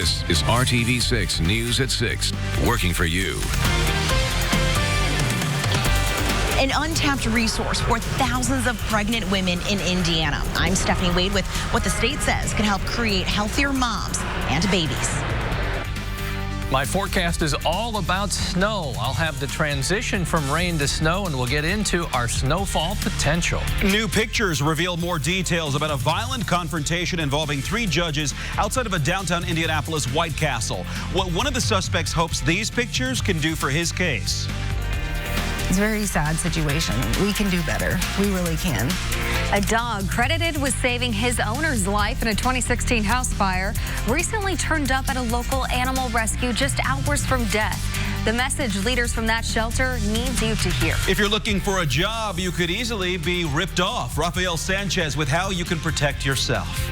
This is RTV6 News at 6, working for you. An untapped resource for thousands of pregnant women in Indiana. I'm Stephanie Wade with what the state says can help create healthier moms and babies. My forecast is all about snow. I'll have the transition from rain to snow, and we'll get into our snowfall potential. New pictures reveal more details about a violent confrontation involving 3 judges outside of a downtown Indianapolis White Castle. What one of the suspects hopes these pictures can do for his case. It's a very sad situation. We can do better. We really can. A dog credited with saving his owner's life in a 2016 house fire recently turned up at a local animal rescue just hours from death. The message leaders from that shelter need you to hear. If you're looking for a job, you could easily be ripped off. Rafael Sanchez with how you can protect yourself.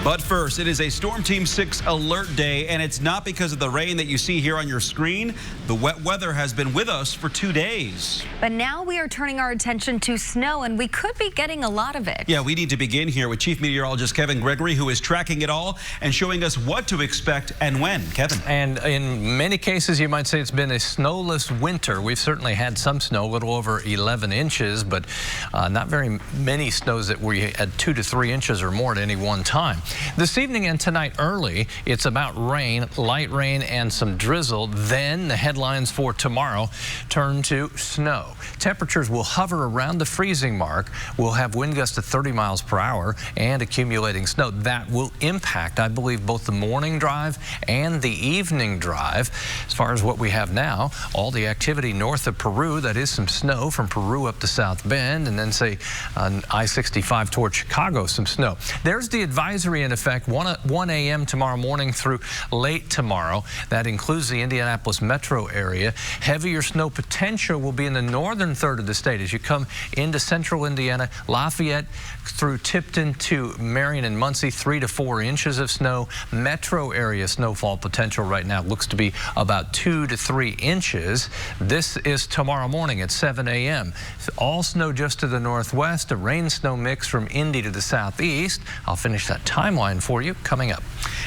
But first, it is a Storm Team 6 alert day, and it's not because of the rain that you see here on your screen. The wet weather has been with us for 2 days. But now we are turning our attention to snow, and we could be getting a lot of it. Yeah, we need to begin here with Chief Meteorologist Kevin Gregory, who is tracking it all and showing us what to expect and when. Kevin. And in many cases, you might say it's been a snowless winter. We've certainly had some snow, a little over 11 inches, but not very many snows that we had 2 to 3 inches or more at any one time. This evening and tonight early, it's about rain, light rain, and some drizzle. Then the headlines for tomorrow turn to snow. Temperatures will hover around the freezing mark. We'll have wind gusts of 30 miles per hour and accumulating snow. That will impact, I believe, both the morning drive and the evening drive. As far as what we have now, all the activity north of Peru, that is some snow from Peru up to South Bend, and then say on I-65 toward Chicago, some snow. There's the advisory in effect 1 a.m. tomorrow morning through late tomorrow. That includes the Indianapolis metro area. Heavier snow potential will be in the northern third of the state as you come into central Indiana, Lafayette through Tipton to Marion and Muncie, 3 to 4 inches of snow. Metro area snowfall potential right now looks to be about 2 to 3 inches. This is tomorrow morning at 7 a.m. All snow just to the northwest, a rain-snow mix from Indy to the southeast. I'll finish that timeline for you coming up.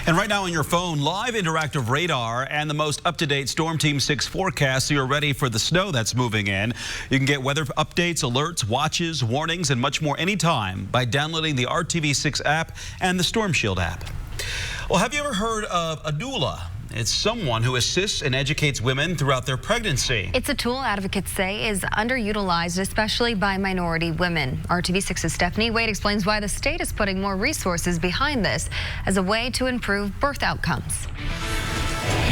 And right now on your phone, live interactive radar and the most up-to-date Storm Team 6 forecast, so you're ready for the snow that's moving in. You can get weather updates, alerts, watches, warnings, and much more anytime by downloading the RTV6 app and the Storm Shield app. Well, have you ever heard of a doula? It's someone who assists and educates women throughout their pregnancy. It's a tool advocates say is underutilized, especially by minority women. RTV6's Stephanie Wade explains why the state is putting more resources behind this as a way to improve birth outcomes.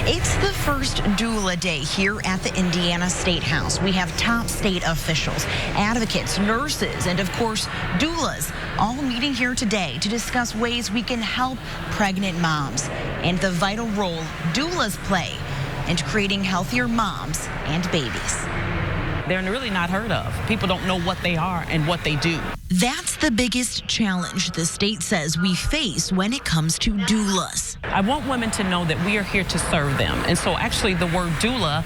It's the first doula day here at the Indiana State House. We have top state officials, advocates, nurses, and of course, doulas, all meeting here today to discuss ways we can help pregnant moms and the vital role doulas play in creating healthier moms and babies. They're really not heard of. People don't know what they are and what they do. That's the biggest challenge the state says we face when it comes to doulas. I want women to know that we are here to serve them. And so actually the word doula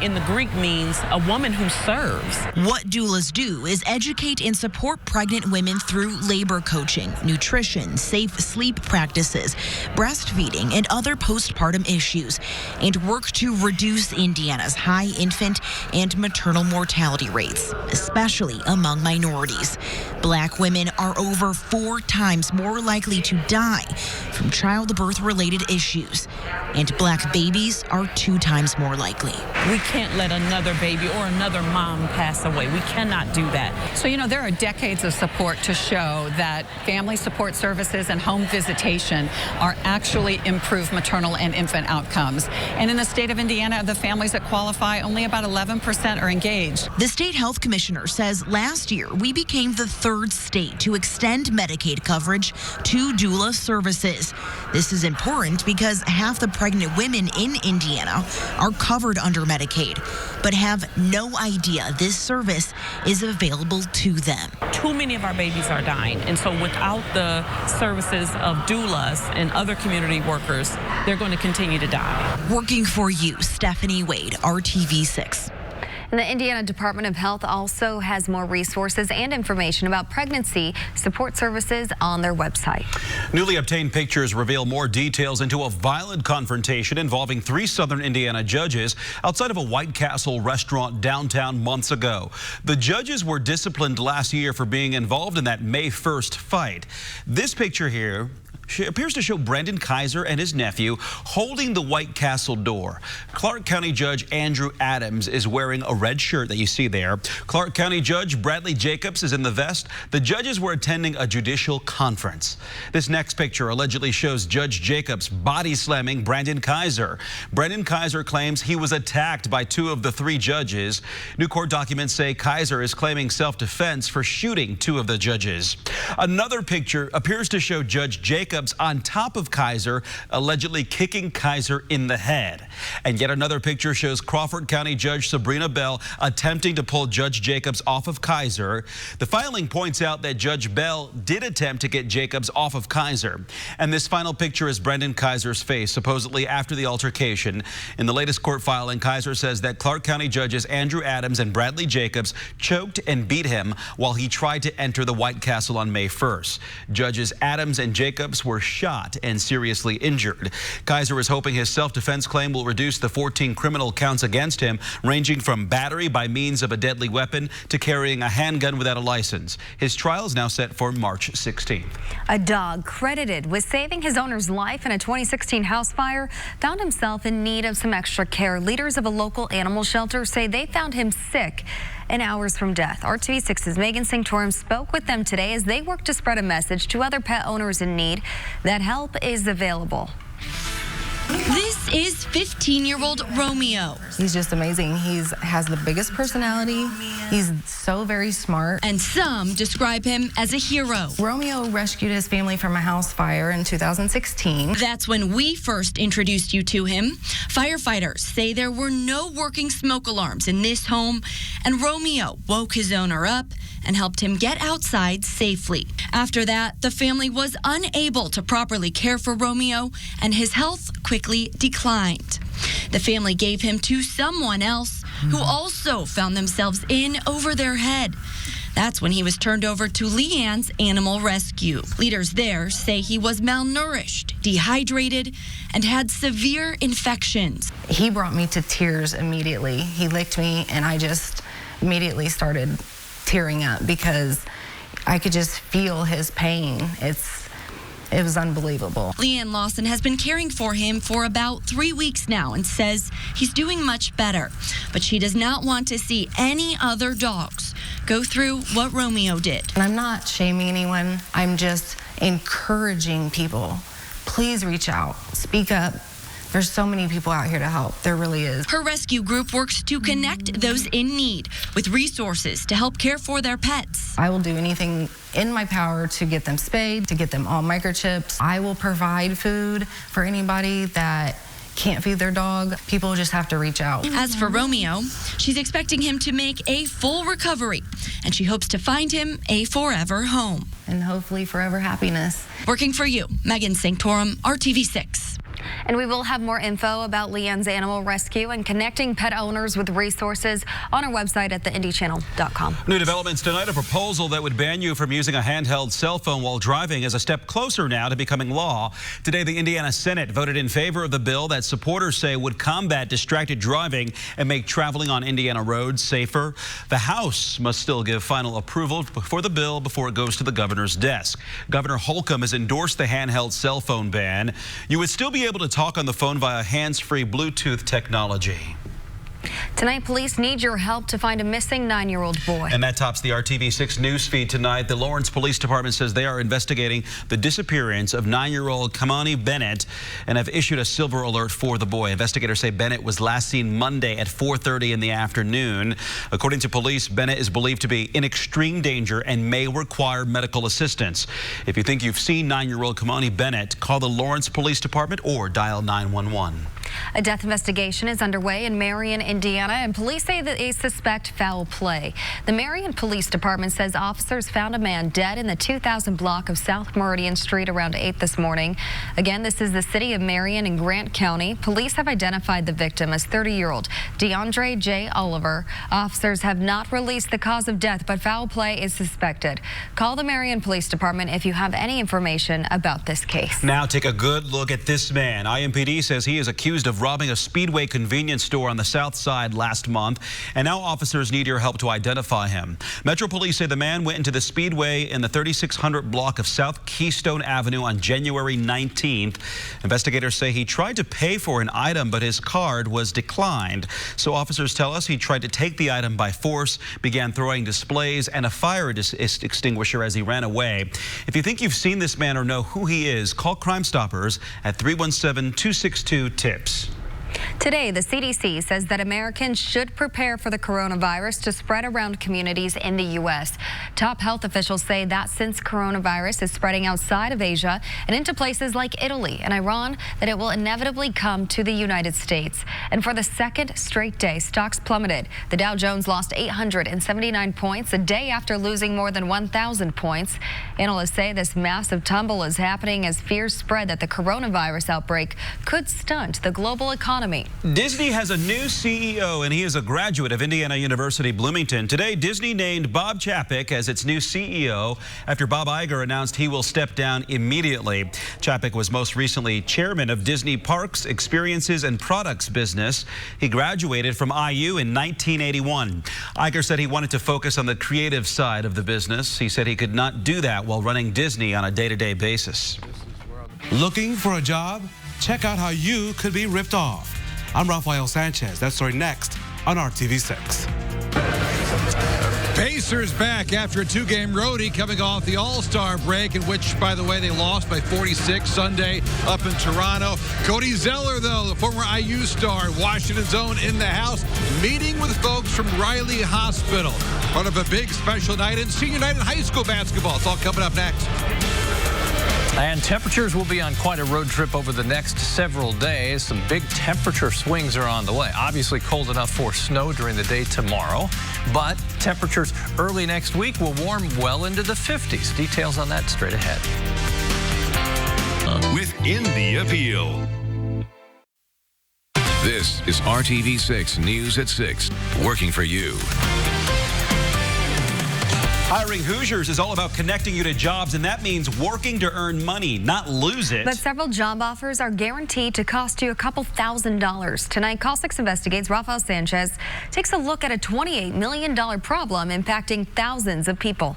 in the Greek means a woman who serves. What doulas do is educate and support pregnant women through labor coaching, nutrition, safe sleep practices, breastfeeding, and other postpartum issues, and work to reduce Indiana's high infant and maternal mortality rates, especially among minorities. Black women are over 4 times more likely to die from childbirth-related issues, and black babies are 2 times more likely. We can't let another baby or another mom pass away. We cannot do that. So, you know, there are decades of support to show that family support services and home visitation are actually improved maternal and infant outcomes. And in the state of Indiana, the families that qualify, only about 11% are engaged. The state health commissioner says last year we became the 3rd state to extend Medicaid coverage to doula services. This is important because half the pregnant women in Indiana are covered under Medicaid, but have no idea this service is available to them. Too many of our babies are dying, and so without the services of doulas and other community workers, they're going to continue to die. Working for you, Stephanie Wade, RTV6. And the Indiana Department of Health also has more resources and information about pregnancy support services on their website. Newly obtained pictures reveal more details into a violent confrontation involving 3 southern Indiana judges outside of a White Castle restaurant downtown months ago. The judges were disciplined last year for being involved in that May 1st fight. This picture here appears to show Brandon Kaiser and his nephew holding the White Castle door. Clark County Judge Andrew Adams is wearing a red shirt that you see there. Clark County Judge Bradley Jacobs is in the vest. The judges were attending a judicial conference. This next picture allegedly shows Judge Jacobs body slamming Brandon Kaiser. Brandon Kaiser claims he was attacked by 2 of the 3 judges. New court documents say Kaiser is claiming self-defense for shooting 2 of the judges. Another picture appears to show Judge Jacobs on top of Kaiser, allegedly kicking Kaiser in the head. And yet another picture shows Crawford County Judge Sabrina Bell attempting to pull Judge Jacobs off of Kaiser. The filing points out that Judge Bell did attempt to get Jacobs off of Kaiser. And this final picture is Brandon Kaiser's face, supposedly after the altercation. In the latest court filing, Kaiser says that Clark County judges Andrew Adams and Bradley Jacobs choked and beat him while he tried to enter the White Castle on May 1st. Judges Adams and Jacobs were shot and seriously injured. Kaiser is hoping his self-defense claim will reduce the 14 criminal counts against him, ranging from battery by means of a deadly weapon to carrying a handgun without a license. His trial is now set for March 16th. A dog credited with saving his owner's life in a 2016 house fire found himself in need of some extra care. Leaders of a local animal shelter say they found him sick and hours from death. RTV6's Megan Sanctorum spoke with them today as they work to spread a message to other pet owners in need that help is available. This is 15-year-old Romeo. He's just amazing. He has the biggest personality. He's so very smart. And some describe him as a hero. Romeo rescued his family from a house fire in 2016. That's when we first introduced you to him. Firefighters say there were no working smoke alarms in this home, and Romeo woke his owner up and helped him get outside safely. After that, the family was unable to properly care for Romeo, and his health quickly declined. The family gave him to someone else who also found themselves in over their head. That's when he was turned over to Leanne's Animal Rescue. Leaders there say he was malnourished, dehydrated, and had severe infections. He brought me to tears immediately. He licked me, and I just immediately started tearing up because I could just feel his pain. It was unbelievable. Leanne Lawson has been caring for him for about 3 weeks now and says he's doing much better. But she does not want to see any other dogs go through what Romeo did. And I'm not shaming anyone. I'm just encouraging people. Please reach out. Speak up. There's so many people out here to help. There really is. Her rescue group works to connect those in need with resources to help care for their pets. I will do anything in my power to get them spayed, to get them all microchips. I will provide food for anybody that can't feed their dog. People just have to reach out. As for Romeo, she's expecting him to make a full recovery, and she hopes to find him a forever home. And hopefully forever happiness. Working for you, Megan Sanctorum, RTV6. And we will have more info about Leanne's Animal Rescue and connecting pet owners with resources on our website at theindychannel.com. New developments tonight. A proposal that would ban you from using a handheld cell phone while driving is a step closer now to becoming law. Today, the Indiana Senate voted in favor of the bill that supporters say would combat distracted driving and make traveling on Indiana roads safer. The House must still give final approval for the bill before it goes to the governor's desk. Governor Holcomb has endorsed the handheld cell phone ban. You would still be able to talk on the phone via hands-free Bluetooth technology. Tonight, police need your help to find a missing 9-year-old boy. And that tops the RTV6 news feed tonight. The Lawrence Police Department says they are investigating the disappearance of 9-year-old Kamani Bennett and have issued a silver alert for the boy. Investigators say Bennett was last seen Monday at 4:30 in the afternoon. According to police, Bennett is believed to be in extreme danger and may require medical assistance. If you think you've seen 9-year-old Kamani Bennett, call the Lawrence Police Department or dial 911. A death investigation is underway in Marion, Indiana, and police say that they suspect foul play. The Marion Police Department says officers found a man dead in the 2000 block of South Meridian Street around 8 this morning. Again, this is the city of Marion in Grant County. Police have identified the victim as 30-year-old DeAndre J. Oliver. Officers have not released the cause of death, but foul play is suspected. Call the Marion Police Department if you have any information about this case. Now take a good look at this man. IMPD says he is accused of robbing a Speedway convenience store on the south side last month, and now officers need your help to identify him. Metro Police say the man went into the Speedway in the 3600 block of South Keystone Avenue on January 19th. Investigators say he tried to pay for an item, but his card was declined. So officers tell us he tried to take the item by force, began throwing displays and a fire extinguisher as he ran away. If you think you've seen this man or know who he is, call Crime Stoppers at 317-262-TIPS. Today, the CDC says that Americans should prepare for the coronavirus to spread around communities in the U.S. Top health officials say that since coronavirus is spreading outside of Asia and into places like Italy and Iran, that it will inevitably come to the United States. And for the second straight day, stocks plummeted. The Dow Jones lost 879 points a day after losing more than 1,000 points. Analysts say this massive tumble is happening as fears spread that the coronavirus outbreak could stunt the global economy. Disney has a new CEO, and he is a graduate of Indiana University Bloomington. Today, Disney named Bob Chapek as its new CEO after Bob Iger announced he will step down immediately. Chapek was most recently chairman of Disney Parks, Experiences, and Products business. He graduated from IU in 1981. Iger said he wanted to focus on the creative side of the business. He said he could not do that while running Disney on a day-to-day basis. Looking for a job? Check out how you could be ripped off. I'm Rafael Sanchez. That story next on RTV6. Pacers back after a two-game roadie coming off the All-Star break, in which, by the way, they lost by 46 Sunday up in Toronto. Cody Zeller, though, the former IU star, Washington's own, in the house, meeting with folks from Riley Hospital. Part of a big special night in senior night in high school basketball. It's all coming up next. And temperatures will be on quite a road trip over the next several days. Some big temperature swings are on the way. Obviously cold enough for snow during the day tomorrow, but temperatures early next week will warm well into the 50s. Details on that straight ahead. Within the Appeal. This is RTV6 News at 6, working for you. Hiring Hoosiers is all about connecting you to jobs, and that means working to earn money, not lose it. But several job offers are guaranteed to cost you a couple $1,000s. Tonight, Call 6 Investigates Rafael Sanchez takes a look at a $28 million problem impacting thousands of people.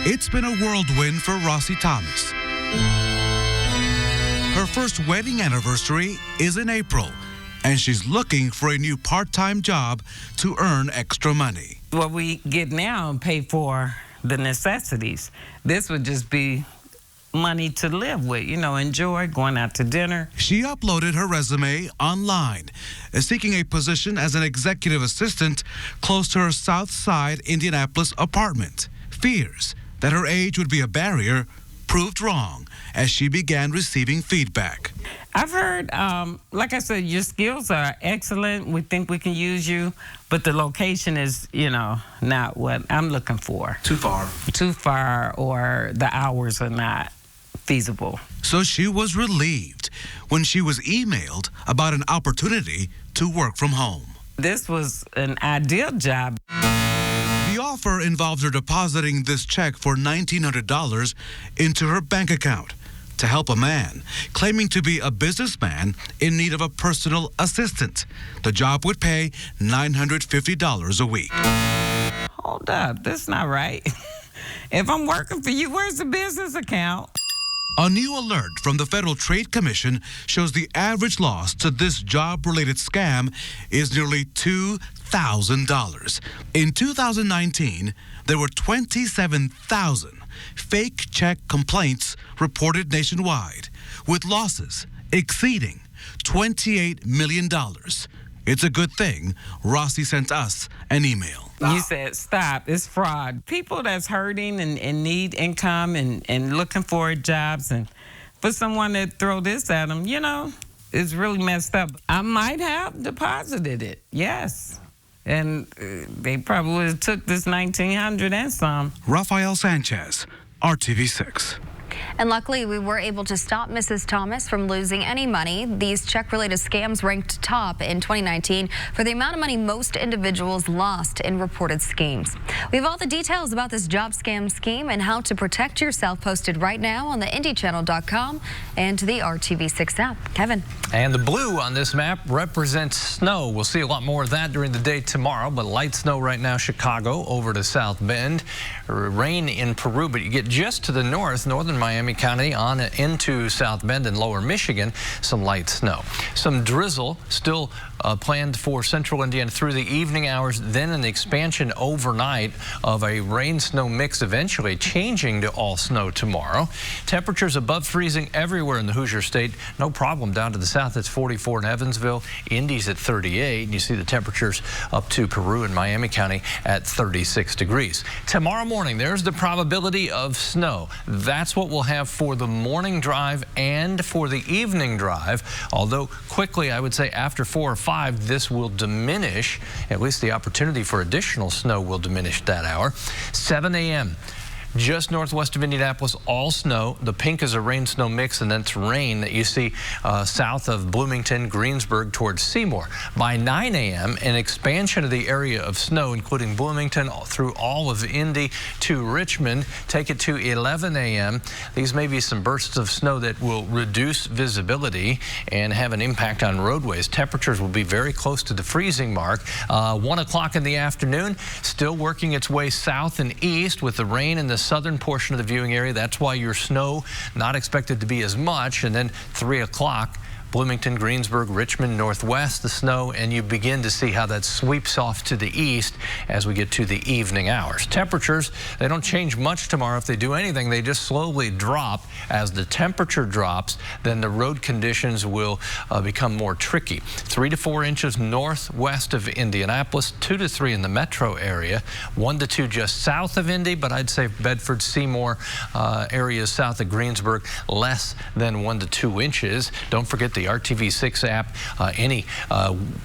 It's been a whirlwind for Rossi Thomas. Her first wedding anniversary is in April, and she's looking for a new part-time job to earn extra money. What we get now pay for the necessities. This would just be money to live with, you know, enjoy going out to dinner. She uploaded her resume online, seeking a position as an executive assistant close to her South Side Indianapolis apartment. Fears that her age would be a barrier proved wrong as she began receiving feedback. I've heard, like I said, your skills are excellent. We think we can use you, but the location is, you know, not what I'm looking for. Too far. Too far, or the hours are not feasible. So she was relieved when she was emailed about an opportunity to work from home. This was an ideal job. The offer involved her depositing this check for $1,900 into her bank account to help a man claiming to be a businessman in need of a personal assistant. The job would pay $950 a week. Hold up, that's not right. If I'm working for you, where's the business account? A new alert from the Federal Trade Commission shows the average loss to this job-related scam is nearly $2,000. In 2019, there were 27,000 fake check complaints reported nationwide, with losses exceeding $28 million. It's a good thing Rossi sent us an email. You said stop. It's fraud. People that's hurting and need income and looking for jobs, and for someone to throw this at them, you know, it's really messed up. I might have deposited it, yes. And they probably would have took this $1,900 and some. Rafael Sanchez, RTV6. And luckily, we were able to stop Mrs. Thomas from losing any money. These check-related scams ranked top in 2019 for the amount of money most individuals lost in reported schemes. We have all the details about this job scam scheme and how to protect yourself posted right now on the IndyChannel.com and the RTV6 app. Kevin. And the blue on this map represents snow. We'll see a lot more of that during the day tomorrow, but light snow right now, Chicago over to South Bend. Rain in Peru, but you get just to the north, northern Miami County on into South Bend and lower Michigan, some light snow. Some drizzle still planned for central Indiana through the evening hours, then an expansion overnight of a rain-snow mix, eventually changing to all snow tomorrow. Temperatures above freezing everywhere in the Hoosier State. No problem down to the south. It's 44 in Evansville. Indy's at 38. And you see the temperatures up to Peru and Miami County at 36 degrees. Tomorrow morning, there's the probability of snow. That's what we'll have for the morning drive and for the evening drive. Although quickly, I would say after 4 or 5, this will diminish. At least the opportunity for additional snow will diminish that hour. 7 a.m. just northwest of Indianapolis, all snow. The pink is a rain-snow mix, and then it's rain that you see south of Bloomington, Greensburg towards Seymour. By 9 a.m., an expansion of the area of snow, including Bloomington through all of Indy to Richmond. Take it to 11 a.m. These may be some bursts of snow that will reduce visibility and have an impact on roadways. Temperatures will be very close to the freezing mark. 1 o'clock in the afternoon, still working its way south and east with the rain in the southern portion of the viewing area. That's why your snow not expected to be as much. And then 3 o'clock, Bloomington, Greensburg, Richmond, northwest, the snow, and you begin to see how that sweeps off to the east as we get to the evening hours. Temperatures, they don't change much tomorrow. If they do anything, they just slowly drop. As the temperature drops, then the road conditions will become more tricky. 3 to 4 inches northwest of Indianapolis, 2 to 3 in the metro area, 1 to 2 just south of Indy, but I'd say Bedford, Seymour areas south of Greensburg, less than 1 to 2 inches. Don't forget the RTV6 app. Any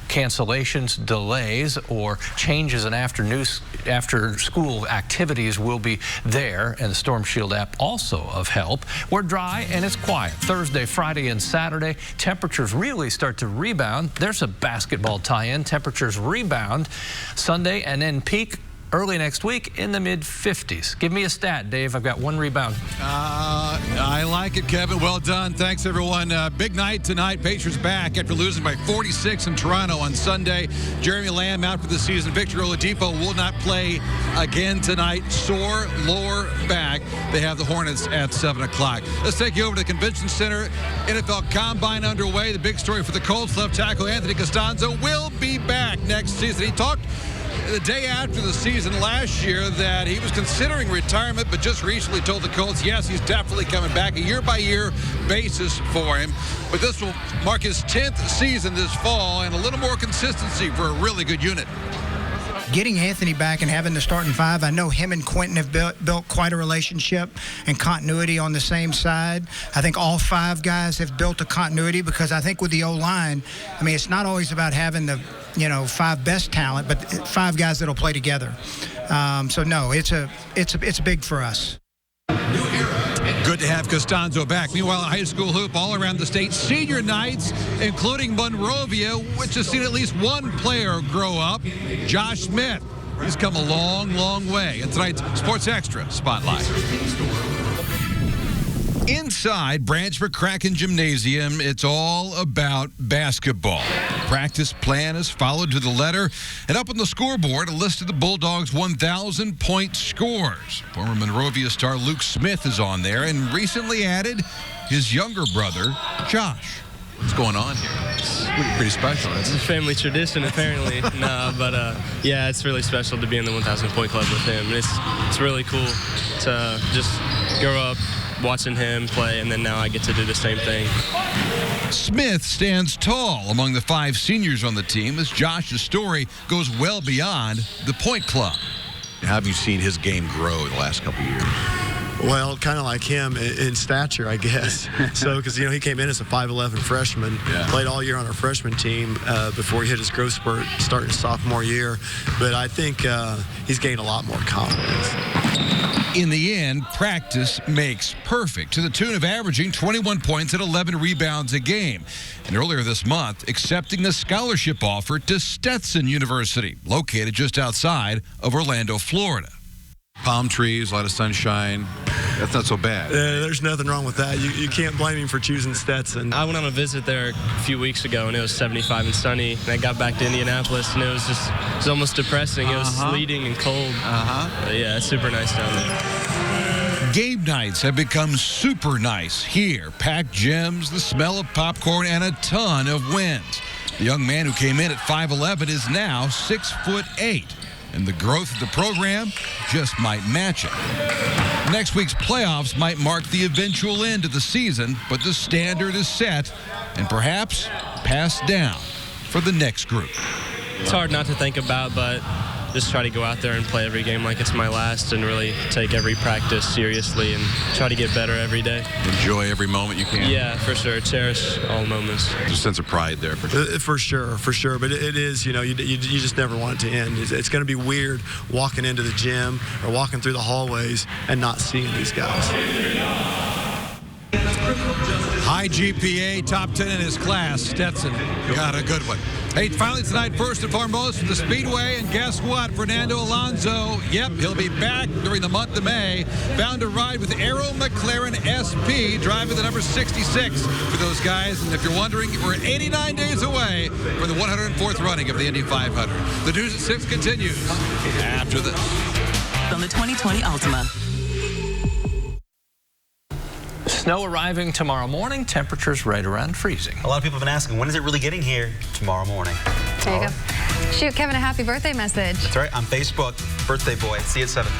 cancellations, delays, or changes in after-school activities will be there, and the Storm Shield app also of help. We're dry and it's quiet. Thursday, Friday, and Saturday, temperatures really start to rebound. There's a basketball tie-in. Temperatures rebound Sunday and then peak early next week in the mid-50s. Give me a stat, Dave. I've got 1 rebound. I like it, Kevin. Well done. Thanks, everyone. Big night tonight. Pacers back after losing by 46 in Toronto on Sunday. Jeremy Lamb out for the season. Victor Oladipo will not play again tonight. Sore lower back. They have the Hornets at 7 o'clock. Let's take you over to the Convention Center. NFL Combine underway. The big story for the Colts. Left tackle Anthony Costanzo will be back next season. He talked the day after the season last year that he was considering retirement, but just recently told the Colts, yes, he's definitely coming back, a year-by-year basis for him. But this will mark his 10th season this fall and a little more consistency for a really good unit. Getting Anthony back and having the starting 5, I know him and Quentin have built quite a relationship and continuity on the same side. I think all 5 guys have built a continuity because I think with the O-line, I mean, it's not always about having the 5 best talent, but 5 guys that'll play together. So no, it's big for us. Good to have Costanzo back. Meanwhile, high school hoop all around the state. Senior nights, including Monrovia, which has seen at least one player grow up. Josh Smith. He's come a long, long way. In tonight's Sports Extra Spotlight. Inside Branch McCracken Gymnasium, it's all about basketball. Practice plan is followed to the letter, and up on the scoreboard, a list of the Bulldogs' 1,000-point scores. Former Monrovia star Luke Smith is on there, and recently added his younger brother, Josh. What's going on here? It's pretty special. It's a family tradition, apparently. Yeah, it's really special to be in the 1,000-point club with him. It's really cool to just grow up watching him play, and then now I get to do the same thing. Smith stands tall among the 5 seniors on the team as Josh's story goes well beyond the point club. How have you seen his game grow the last couple of years? Well, kind of like him in stature, I guess. So, because, he came in as a 5'11 freshman, played all year on our freshman team before he hit his growth spurt starting his sophomore year. But I think he's gained a lot more confidence. In the end, practice makes perfect, to the tune of averaging 21 points and 11 rebounds a game. And earlier this month, accepting a scholarship offer to Stetson University, located just outside of Orlando, Florida. Palm trees, a lot of sunshine. That's not so bad. There's nothing wrong with that. You can't blame him for choosing Stetson. I went on a visit there a few weeks ago, and it was 75 and sunny. And I got back to Indianapolis, and it was almost depressing. It was sleeting and cold. But yeah, it's super nice down there. Game nights have become super nice here. Packed gyms, the smell of popcorn, and a ton of wins. The young man who came in at 5'11 is now 6'8". And the growth of the program just might match it. Next week's playoffs might mark the eventual end of the season, but the standard is set and perhaps passed down for the next group. It's hard not to think about, but just try to go out there and play every game like it's my last and really take every practice seriously and try to get better every day. Enjoy every moment you can. Yeah, for sure. Cherish all moments. There's a sense of pride there. For sure. But it is, you just never want it to end. It's going to be weird walking into the gym or walking through the hallways and not seeing these guys. High GPA, top 10 in his class. Stetson got a good one. Hey, finally tonight, first and foremost, from the Speedway. And guess what? Fernando Alonso, he'll be back during the month of May. Bound to ride with Arrow McLaren SP, driving the number 66 for those guys. And if you're wondering, we're 89 days away from the 104th running of the Indy 500. The News at 6 continues after this. On the 2020 Altima. Snow arriving tomorrow morning, temperatures right around freezing. A lot of people have been asking, when is it really getting here? Tomorrow morning. There you go. Shoot Kevin a happy birthday message. That's right, on Facebook. Birthday boy. See you at 7.